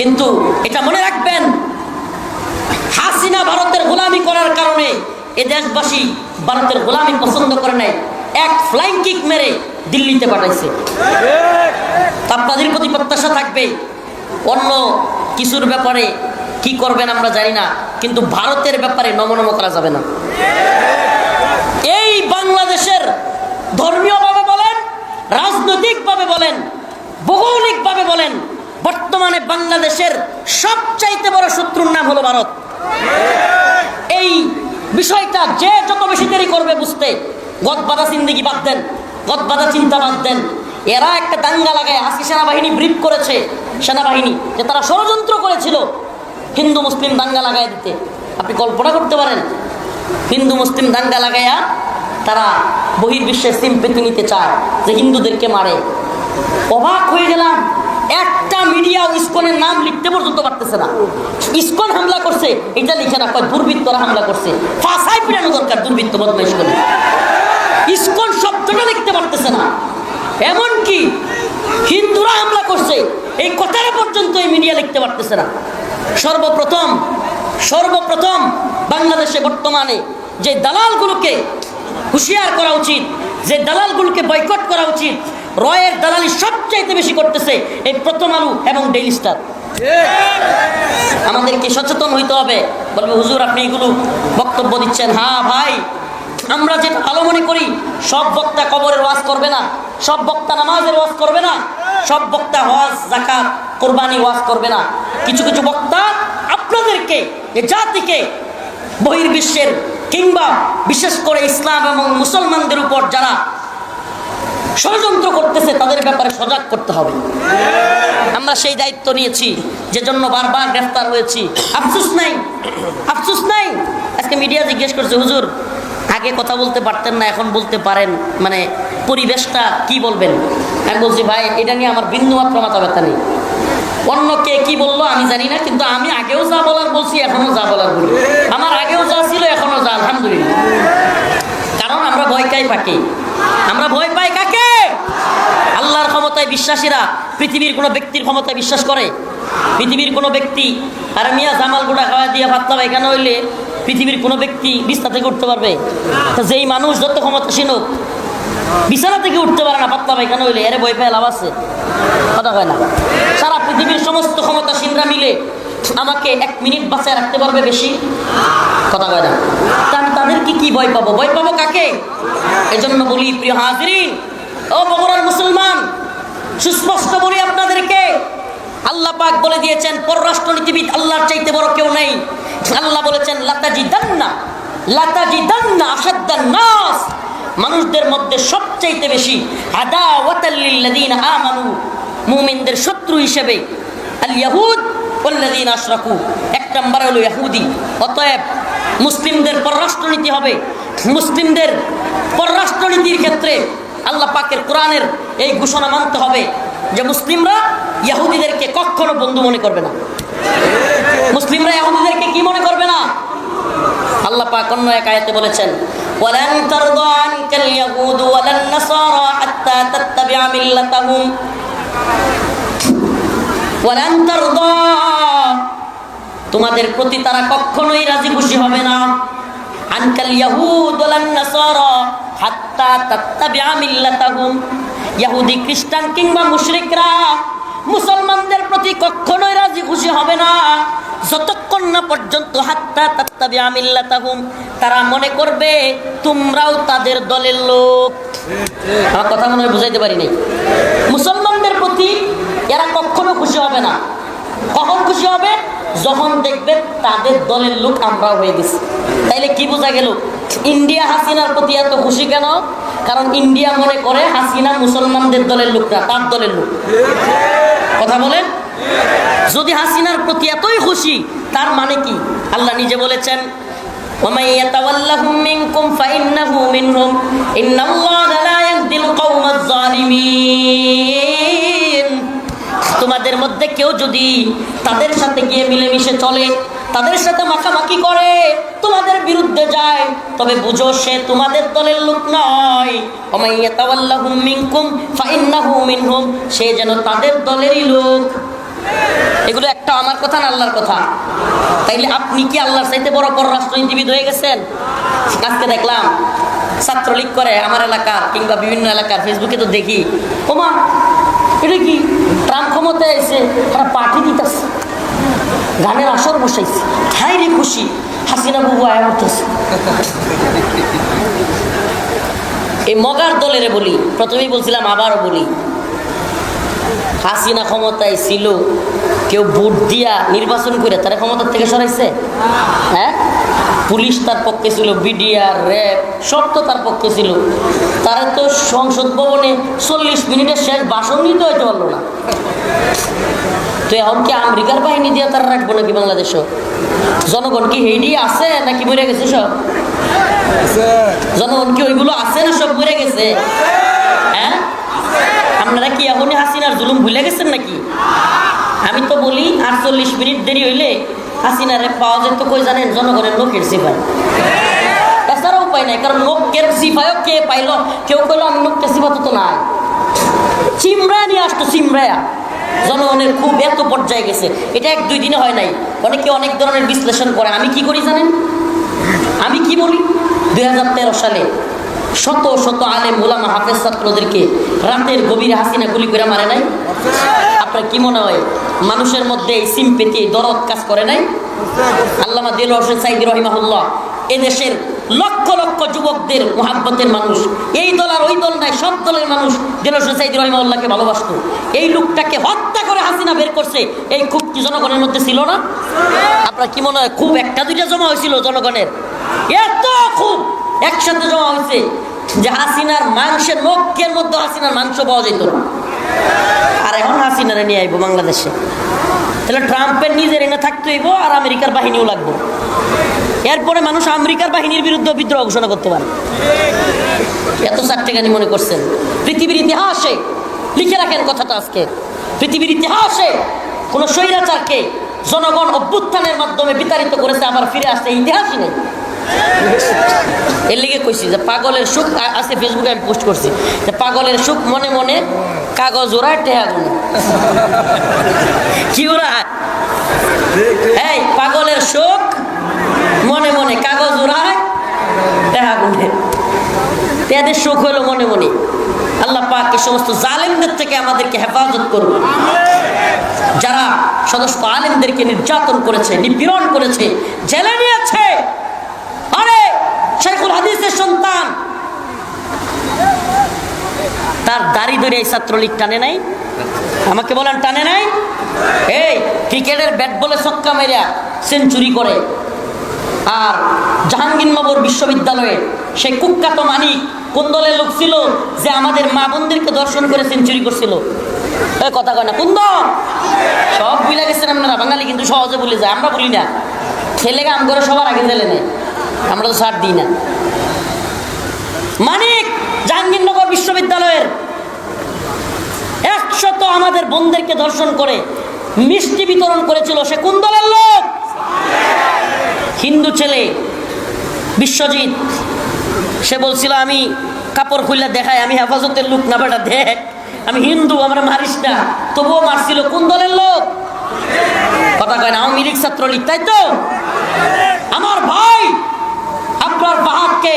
কিন্তু এটা মনে রাখবেন, হাসিনা ভারতের গোলামি করার কারণে এ দেশবাসী ভারতের গোলামি পছন্দ করে নাই, এক ফ্লাইং কিক মেরে দিল্লিতে পাঠাইছে। আপনাদের প্রতি প্রত্যাশা থাকবে, অন্য কিছুর ব্যাপারে কি করবেন আমরা জানি না, কিন্তু ভারতের ব্যাপারে নমনম করা যাবে না। এই বাংলাদেশের ধর্মীয়ভাবে বলেন, রাজনৈতিকভাবে বলেন, ভৌগোলিকভাবে বলেন, বর্তমানে বাংলাদেশের সবচাইতে বড় শত্রুর নাম হলো ভারত। এই বিষয়টা যে যত বেশি দেরি করবে বুঝতে, গদবাধা জিন্দেগি বাদ দেন, গদবাধা চিন্তা বাদ দেন। এরা একটা দাঙ্গা লাগায়, আজকে সেনাবাহিনী ব্রিফ করেছে, সেনাবাহিনী যে তারা ষড়যন্ত্র করেছিল হিন্দু মুসলিম দাঙ্গা লাগাই দিতে। আপনি কল্পনা করতে পারেন, হিন্দু মুসলিম দাঙ্গা লাগাইয়া তারা বহির্বিশ্বের সিম্পেথি নিতে চায় যে হিন্দুদেরকে মারে। অবাক হয়ে গেলাম, একটা মিডিয়া ইসকনের নাম লিখতে পর্যন্ত পারতেছে না। ইসকন হামলা করছে এটা লিখে না, কয় দুর্বৃত্তরা হামলা করছে। ফাঁসাই পিটানো দরকার দুর্বৃত্ত বদমাইশ করে। ইসকন শব্দটা লিখতে পারতেছে না, এমনকি হিন্দুরা হামলা করছে এই কথাটা পর্যন্ত এই মিডিয়া লিখতে পারতেছে না। সর্বপ্রথম বাংলাদেশে বর্তমানে যে দালালগুলোকে হুঁশিয়ার করা উচিত, যে দালালগুলোকে বয়কট করা উচিত, রয়ের দালালি সবচাইতে বেশি করতেছে এই প্রথম আলো এবং ডেইলি স্টার। আমাদেরকে সচেতন হইতে হবে। বলবে হুজুর আপনি এগুলো বক্তব্য দিচ্ছেন, হ্যাঁ ভাই, আমরা যেটা ভালো মনে করি, সব বক্তা কবরের ওয়াজ করবে না, সব বক্তা নামাজের ওয়াজ করবে না, সব বক্তা হজ যাকাত কোরবানি ওয়াজ করবে না। কিছু কিছু বক্তা আপনাদেরকে, জাতিকে, বহির্বিশ্বের কিংবা বিশেষ করে ইসলাম এবং মুসলমানদের উপর যারা ষড়যন্ত্র করতেছে তাদের ব্যাপারে সজাগ করতে হবে। আমরা সেই দায়িত্ব নিয়েছি, যে জন্য বারবার গ্রেফতার হয়েছি। আফসোস নাই। আজকে মিডিয়া জিজ্ঞেস করছে, হুজুর আগে কথা বলতে পারতেন না, এখন বলতে পারেন, মানে পরিবেশটা কি বলবেন? আমি বলছি ভাই, এটা নিয়ে আমার বিন্দুমাত্র মাথা ব্যথা নেই। অন্য কে কি বললো আমি জানি না, কিন্তু আমি আগেও যা বলার বলছি, এখনো যা বলার বলি। আমার আগেও যা ছিল এখনো যা, আলহামদুলিল্লাহ। কারণ আমরা ভয় পাই কাকে? আল্লাহর ক্ষমতায় বিশ্বাসীরা পৃথিবীর কোনো ব্যক্তির ক্ষমতায় বিশ্বাস করে? পৃথিবীর কোনো ব্যক্তি, আর মিয়া জামাল গুড়া খাওয়া দিয়ে পাতলা পায়খানা হইলে পৃথিবীর কোনো ব্যক্তি বিছনা থেকে উঠতে পারবে? যেই মানুষ যত ক্ষমতাসীন হোক, বিছানা থেকে উঠতে পারে না পাতলা পায়খানা হইলে, এরে ভয় পেয়ে লাভ আছে? কথা হয় না। সারা পৃথিবীর সমস্ত ক্ষমতাসীনরা মিলে আমাকে 1 মিনিট বাঁচায় রাখতে পারবে বেশি? কথা হয় না। আমি তাদেরকে কি ভয় পাবো কাকে? এজন্য বলি প্রিয় হাজিরিন, ও বগুড়ার মুসলমান, সুস্পষ্ট বলি আপনাদেরকে, আল্লাহ পাক বলে দিয়েছেন পররাষ্ট্রনীতিবিদ আল্লাহর চাইতে বড় কেউ নেই। আল্লাহ বলেছেন লাতাজিদান্না আশাদ্দান নাস, মানুষদের মধ্যে সবচাইতে বেশি আদাওয়াতাল লিল্লাযিনা আমানু, মুমিনদের শত্রু হিসেবে আল ইয়াহুদ ওয়াল্লাযিনা আশরাকু, এক নাম্বার হলো ইহুদি। অতএব মুসলিমদের পররাষ্ট্রনীতি হবে, মুসলিমদের পররাষ্ট্রনীতির ক্ষেত্রে আল্লাহ পাকের কোরআনের এই ঘোষণা মানতে হবে যে মুসলিমরা ইহুদিদেরকে কখনো বন্ধু মনে করবে না। মুসলিমরা ইহুদিদেরকে কি মনে করবে না? আল্লাহ পাক অন্য এক আয়াতে বলেছেন, ওয়ালান তারদা আনকাল ইয়াহুদ ওয়ালান নাসারা হাত্তা তাত্তাবিআ মিল্লাতাহুম, ওয়ালান তারদা, তোমাদের প্রতি তারা কখনোই রাজি খুশি হবে না, আনকাল ইয়াহুদ ওয়ালান নাসারা হাত্তা তাত্তাবিআ মিল্লাতাহুম, ইহুদি খ্রিস্টান কিংবা মুশরিকরা মুসলমানদের প্রতি কখনোই রাজি খুশি হবে না যতক্ষণ না পর্যন্ত হাত্তা তাত্তাবিআ মিল্লাতাহুম, তারা মনে করবে তোমরাও তাদের দলের লোক। আমার কথা মনে হয় বুঝাইতে পারি নাই। মুসলমানদের প্রতি এরা কখনো খুশি হবে না। কখন খুশি হবে? যখন দেখবে তাদের দলের লোক আমরাও হয়ে গেছি। তাইলে কি বোঝা গেল? ইন্ডিয়া হাসিনার প্রতি এত খুশি কেন? কারণ ইন্ডিয়া মনে করে হাসিনা মুসলমানদের দলের লোক না, তার দলের লোক। কথা বলেন। যদি হাসিনার প্রতি এতই খুশি, তার মানে কি? আল্লাহ নিজে বলেছেন, وَمَن يَتَوَلَّهُم مِّنكُمْ فَإِنَّهُ مِنْهُمْ إِنَّ اللَّهَ لَا يَهْدِي الْقَوْمَ الظَّالِمِينَ। তোমাদের মধ্যে কেউ যদি তাদের সাথে গিয়ে মিলেমিশে চলে, তাদের সাথে মাখামাখি করে, তোমাদের বিরুদ্ধে যায়, তবে বুঝো সে তোমাদের দলের লোক নয়। وَمَن يَتَوَلَّهُم مِّنكُمْ فَإِنَّهُ مِنْهُمْ, সে যেন তাদের দলেরই লোক। এগুলো একটা আমার কথা না আল্লাহর কথা। তাইলে আপনি কি আল্লাহর চাইতে বড় পররাষ্ট্রনীতিবিদ হয়ে গেছেন? আজকে দেখলাম ছাত্রলীগ করে আমার এলাকার কিংবা বিভিন্ন এলাকার ফেসবুকে তো দেখি, ওমা এটা কি ট্রাম্প ক্ষমতায় এসে তারা পার্টি দিতেছে, গানের আসর বসাইছে, হাই রে খুশি, হাসিনা বাবু আয়া উঠতেছে। এই মগার দলের বলি, প্রথমেই বলছিলাম আবারও বলি, হাসিনা ক্ষমতায় ছিল, কেউ ভোট দিয়া নির্বাচন করে তারা ক্ষমতার থেকে সরাইছে? হ্যাঁ, পুলিশ তার পক্ষে ছিল, বিডিআর র্যাব সব তো তার পক্ষে ছিল। তারা তো সংসদ ভবনে 40 মিনিটের শেষ ভাষণ নিতে হইতে পারলো না। তো এখন কি আমেরিকার বাহিনী দিয়ে তারা রাখবো নাকি বাংলাদেশও? জনগণ কি হেডি আছে নাকি মরে গেছে সব? জনগণ কি ওইগুলো আছে না সব মরে গেছে? হ্যাঁ, আপনারা কি এখনই হাসিনার জুলুম ভুলে গেছেন নাকি? আমি তো বলি 48 মিনিট দেরি হইলে হাসিনারে পাওয়া যেত কই জানেন? জনগণের লোকের সিপাই। এছাড়া উপায় নাই, কারণ লোকের সিপাইও কে পাইল? কেউ কইলো আমি লোককে সিপা তো নাই, চিমড়া নিয়ে আসতো, চিমড়ায়া। জনগণের খুব এত পর্যায়ে গেছে, এটা 1-2 দিনে হয় নাই। অনেকে অনেক ধরনের বিশ্লেষণ করে। আমি কি করি জানেন? আমি কি বলি, 2013 সালে শত শত আলেম ওলামা হাফেজ ছাত্রদেরকে রাতের গভীরে হাসিনা গুলি করে মারে নাই? আপনার কি মনে হয় মানুষের মধ্যে এই সিম্পেথি, দরদ কাজ করে নাই? আল্লামা দেলোয়ার হোসেন সাঈদী রহিমাহুল্লাহ এদেশের লক্ষ লক্ষ যুবকদের মোহাব্বতের মানুষ, এই দল আর ওই দল নাই, সব দলের মানুষ দেলোয়ার হোসেন সাঈদী রহিমাহুল্লাহকে ভালোবাসতো। এই লোকটাকে হত্যা করে হাসিনা বের করছে, এই খুব কি জনগণের মধ্যে ছিল না? আপনার কি মনে হয় খুব 1-2টা জমা হয়েছিল জনগণের? এত খুব একসাথে জমা হয়েছে যে হাসিনার মাংসের নখের মধ্যে হাসিনার মাংস পাওয়া যেত না। আর এখন হাসিনারে নিয়ে আইব বাংলাদেশে, তাহলে ট্রাম্পের নিজের এনে থাকতে হইব আর আমেরিকার বাহিনীও লাগবে। এরপরে মানুষ আমেরিকার বাহিনীর বিরুদ্ধে বিদ্রোহ ঘোষণা করতে পারে। এত চারটেখানি মনে করছেন? পৃথিবীর ইতিহাসে লিখে রাখেন কথাটা আজকে, পৃথিবীর ইতিহাসে কোন স্বৈরাচারকে জনগণ অভ্যুত্থানের মাধ্যমে বিতাড়িত করেছে আবার ফিরে আসছে ইতিহাসই নেই। এর লিগে কইছি যে পাগলের সুখ আছে, ফেসবুকে আমি পোস্ট করছি যে পাগলের সুখ মনে মনে, কাগজ ওড়ায় টেহা গুনে। কি ওড়ায়? এই পাগলের সুখ মনে মনে, কাগজ ওড়ায় টেহা গুনে। এদের সুখ হলো মনে মনে। আল্লাহ পাক এই সমস্ত জালেমদের থেকে আমাদেরকে হেফাজত করুন, যারা সদস্য আলেমদেরকে নির্যাতন করেছে, নিপীড়ন করেছে, জেলে নিয়েছে। আরে শেখুল হাদিসের সন্তান, তার দাড়ি ধরে এই ছাত্রলীগ টানে নাই? আমাকে বলেন টানে নাই? এই ক্রিকেটের ব্যাট বলে ছক্কা মেরিয়া সেঞ্চুরি করে। আর জাহাঙ্গীরনগর বিশ্ববিদ্যালয়ে সেই কুখ্যাত মানিক কোন দলের লোক ছিল যে আমাদের মা বোনদেরকে দর্শন করে সেঞ্চুরি করছিল? কথা কয় না, কোন দল? সব ভুলে গেছেন আপনারা। বাঙালি কিন্তু সহজে ভুলে যায়, আমরা বলি না। ছেলেকে আম করে সবার আগে জেলে নেয়, আমরা তো ছাড় দিই না। মানিক জাহাঙ্গীরনগর বিশ্ববিদ্যালয়ের 100 আমাদের বোনদেরকে ধর্ষণ করে মিষ্টি বিতরণ করেছিল। সে কোন দলের লোক? হিন্দু ছেলে বিশ্বজিৎ। সে বলছিল আমি কাপড় খুললে দেখাই আমি হেফাজতের লোক না, বেটা দেখ আমি হিন্দু, আমরা মারিস না। তবুও মারছিল। কোন দলের লোক? কথা কয় না, আওয়ামী লীগ ছাত্রলীগ, তাই তো? আমার ভাই আপনার বাহাদকে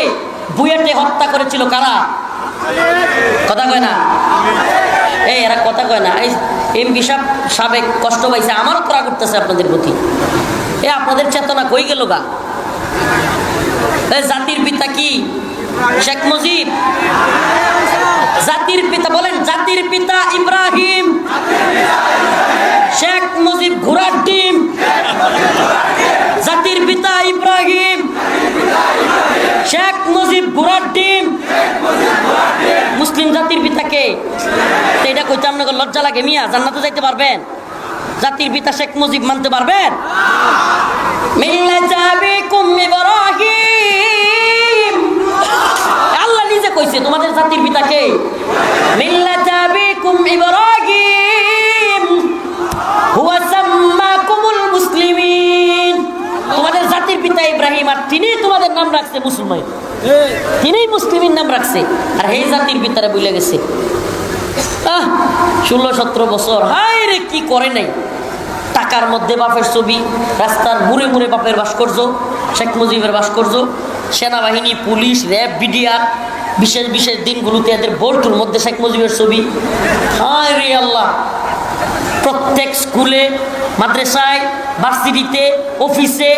বুয়েটে হত্যা করেছিল কারা? কথা কয় না, এই এরা কথা কয় না। এই এমপি সাবেক কষ্ট পাইছে, আমারও ত্রাগ করতেছে আপনাদের প্রতি। এ আপনাদের চেতনা কই গেল গা? জাতির পিতা কি? শেখ মুজিব। জাতির পিতা বলেন, জাতির পিতা ইব্রাহিম। শেখ মুজিব ঘোড়ার ডিম। জাতির পিতা ইব্রাহিম, শেখ মুজিব ঘোড়ার ডিম। মুসলিম জাতির পিতাকে এটা কইতে আপনাকে লজ্জা লাগে? মিয়া জান্নাতে যাইতে পারবেন? জাতির পিতা শেখ মুজিব মানতে পারবেন? আল্লাহ নিজে কইছে তোমাদের জাতির পিতাকে। মিল্লাত আবিকুম ইব্রাহিম হুয়া সাম্মাকুমুল মুসলিমিন। তোমাদের জাতির পিতা ইব্রাহিম, আর তিনি তোমাদের নাম রাখছে মুসলমান। তিনিই মুসলিমের নাম রাখছে, আর এই জাতির পিতারা ভুলে গেছে। 16-17 বছর, হায় রে কি করে নাই। ঢাকার মধ্যে বাপের ছবি, রাস্তার মুড়ে মুড়ে বাপের ভাস্কর্য, শেখ মুজিবের ভাস্কর্য, সেনাবাহিনী, পুলিশ, র্যাব, বিডিআর, বিশেষ বিশেষ দিনগুলোতে এদের বোল্টুর মধ্যে শেখ মুজিবের ছবি। হায় রে আল্লাহ, প্রত্যেক স্কুলে, মাদ্রাসায়, ভার্সিটিতে, অফিসে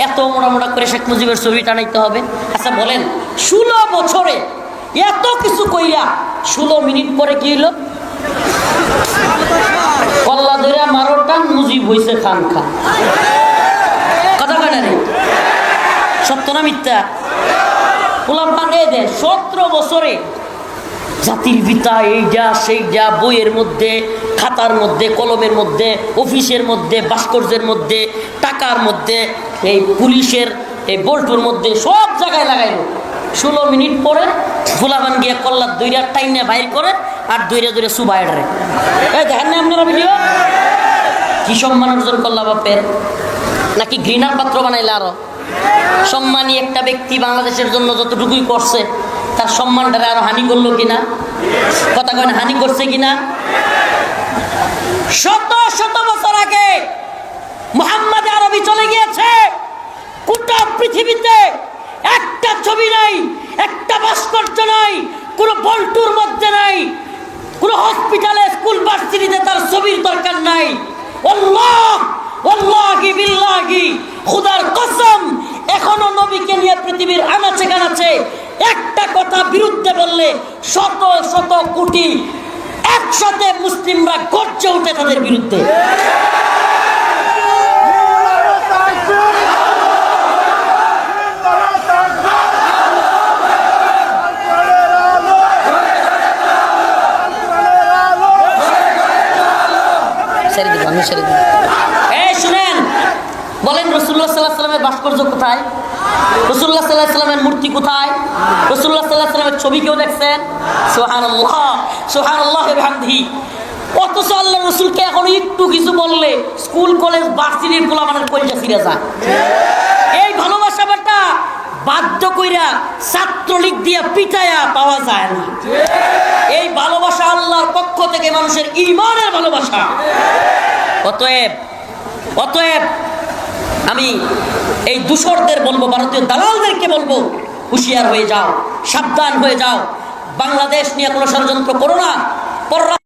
এত মোটা মোটা করে শেখ মুজিবের ছবি টানাইতে হবে। আচ্ছা বলেন, 16 বছরে এত কিছু কইরা 16 মিনিট পরে কি হইল? কল্লা ধরে মারো টান, মুজিব হইছে খান খান। কথা কয় না রে? সত্য না মিথ্যা? পোলাম পানে দেয় 17 বছরে জাতির পিতা, এইটা সেইটা, বইয়ের মধ্যে, খাতার মধ্যে, কলমের মধ্যে, অফিসের মধ্যে, ভাস্কর্যের মধ্যে, টাকার মধ্যে, এই পুলিশের এই বল্টুর মধ্যে সব জায়গায় লাগাইল। 16 মিনিট পরে ফুলাবান গিয়া কল্লার দইরা টাইনে বাইর করে আর দইরা দইরা সুবাই রে। এই দেখেন না আপনারা ভিডিও? কি সম্মান অর্জন করলা বাপের? নাকি ঘৃণার পাত্র বানাইলে? আরো সম্মানী একটা ব্যক্তি বাংলাদেশের জন্য যতটুকুই করছে, তার সম্মানটারে আরো হানি করলো কিনা? কথা কয় না, হানি করছে কিনা? শত শত বছর আগে মুহাম্মদ আরবি চলে গিয়েছে। গোটা পৃথিবীতে একটা ছবি নাই, একটা ভাস্কর্য নাই, কোন বল্টুর মধ্যে নাই, কোন হসপিটালে, স্কুল, ভার্সিটিতে তার ছবির দরকার নাই। আল্লাহ, ওয়াল্লাহি বিল্লাহি, খোদার কসম, এখনো নবীকে নিয়ে পৃথিবীর আনাচে কানাচে একটা কথা বিরুদ্ধে বললে শত শত কোটি একসাথে মুসলিমরা গর্জে উঠে তাদের বিরুদ্ধে। শুনেন, বলেন রাসূলুল্লাহ সাল্লাল্লাহু আলাইহি ওয়াসাল্লামের ভাস্কর্য কোথায়? রাসূলুল্লাহ সাল্লাল্লাহু আলাইহি ওয়াসাল্লামের মূর্তি কোথায়? রাসূলুল্লাহ সাল্লাল্লাহু আলাইহি ওয়াসাল্লামের ছবি কেউ দেখছেন? সুবহানাল্লাহ, সুবহানাল্লাহি ওয়া বিহামদিহি। অথচ আল্লাহ রাসূলকে এখন একটু কিছু বললে স্কুল, কলেজ, ভার্সিটির পোলাপানের কলিজা ছিঁড়ে যায়। এই ভালোবাসাটা বাধ্য কইরা ছাত্রলীগ দিয়ে পিটায়া পাওয়া যায় না। এই ভালোবাসা আল্লাহর পক্ষ থেকে মানুষের ঈমানের ভালোবাসা। অতএব আমি এই দূষরদের বলবো, ভারতীয় দালালদেরকে বলবো, হুঁশিয়ার হয়ে যাও, সাবধান হয়ে যাও। বাংলাদেশ নিয়ে কোনো ষড়যন্ত্র করো না।